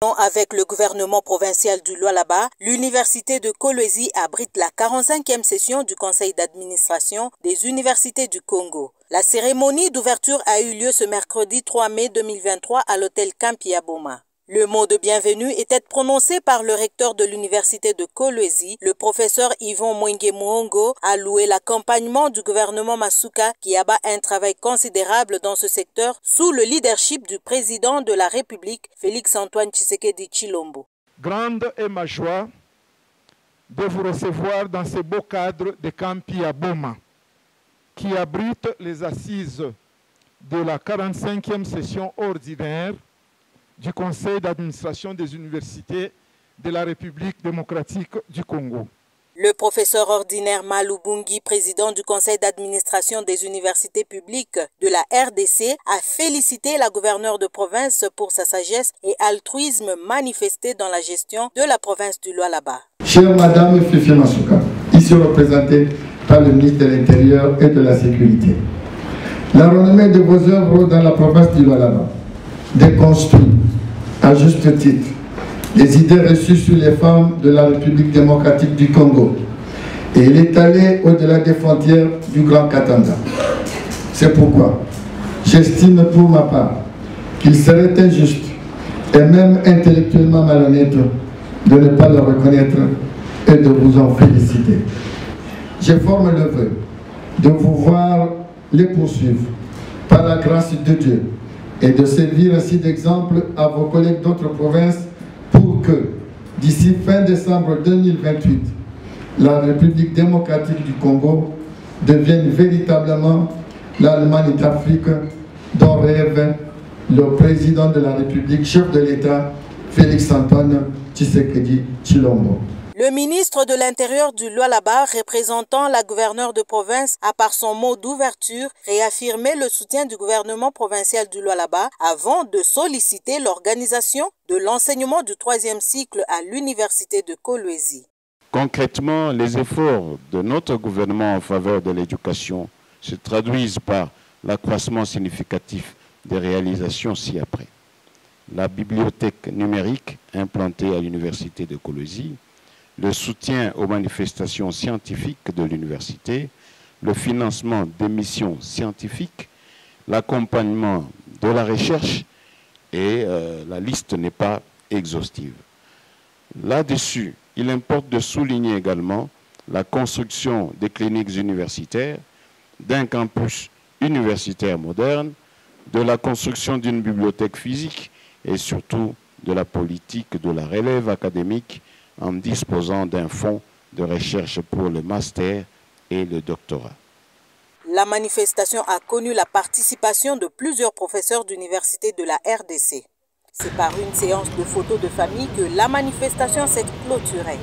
Avec le gouvernement provincial du Lualaba, l'université de Kolwezi abrite la 45e session du conseil d'administration des universités du Congo. La cérémonie d'ouverture a eu lieu ce mercredi 3 mai 2023 à l'hôtel Campi à Boma. Le mot de bienvenue était prononcé par le recteur de l'université de Kolwezi, le professeur Yvon Mwenge Muongo, a loué l'accompagnement du gouvernement Masuka qui abat un travail considérable dans ce secteur sous le leadership du président de la République, Félix-Antoine Tshisekedi Tshilombo. Grande est ma joie de vous recevoir dans ce beau cadre de Campi à Boma, qui abrite les assises de la 45e session ordinaire du Conseil d'administration des universités de la République démocratique du Congo. Le professeur ordinaire Malou Bungi, président du Conseil d'administration des universités publiques de la RDC, a félicité la gouverneure de province pour sa sagesse et altruisme manifesté dans la gestion de la province du Lualaba. Chère Madame Fifi Masuka, ici représentée par le ministre de l'Intérieur et de la Sécurité, la renommée de vos œuvres dans la province du Lualaba déconstruit à juste titre les idées reçues sur les femmes de la République démocratique du Congo et il est allé au-delà des frontières du Grand Katanga. C'est pourquoi j'estime pour ma part qu'il serait injuste et même intellectuellement malhonnête de ne pas le reconnaître et de vous en féliciter. Je forme le vœu de vous voir les poursuivre par la grâce de Dieu et de servir ainsi d'exemple à vos collègues d'autres provinces pour que, d'ici fin décembre 2028, la République démocratique du Congo devienne véritablement l'Allemagne d'Afrique dont rêve le président de la République, chef de l'État, Félix-Antoine Tshisekedi Tshilombo. Le ministre de l'Intérieur du Lualaba, représentant la gouverneure de province, a par son mot d'ouverture réaffirmé le soutien du gouvernement provincial du Lualaba avant de solliciter l'organisation de l'enseignement du 3e cycle à l'université de Kolwezi. Concrètement, les efforts de notre gouvernement en faveur de l'éducation se traduisent par l'accroissement significatif des réalisations ci-après. La bibliothèque numérique implantée à l'université de Kolwezi, le soutien aux manifestations scientifiques de l'université, le financement des missions scientifiques, l'accompagnement de la recherche et la liste n'est pas exhaustive. Là-dessus, il importe de souligner également la construction des cliniques universitaires, d'un campus universitaire moderne, de la construction d'une bibliothèque physique et surtout de la politique de la relève académique en disposant d'un fonds de recherche pour le master et le doctorat. La manifestation a connu la participation de plusieurs professeurs d'université de la RDC. C'est par une séance de photos de famille que la manifestation s'est clôturée.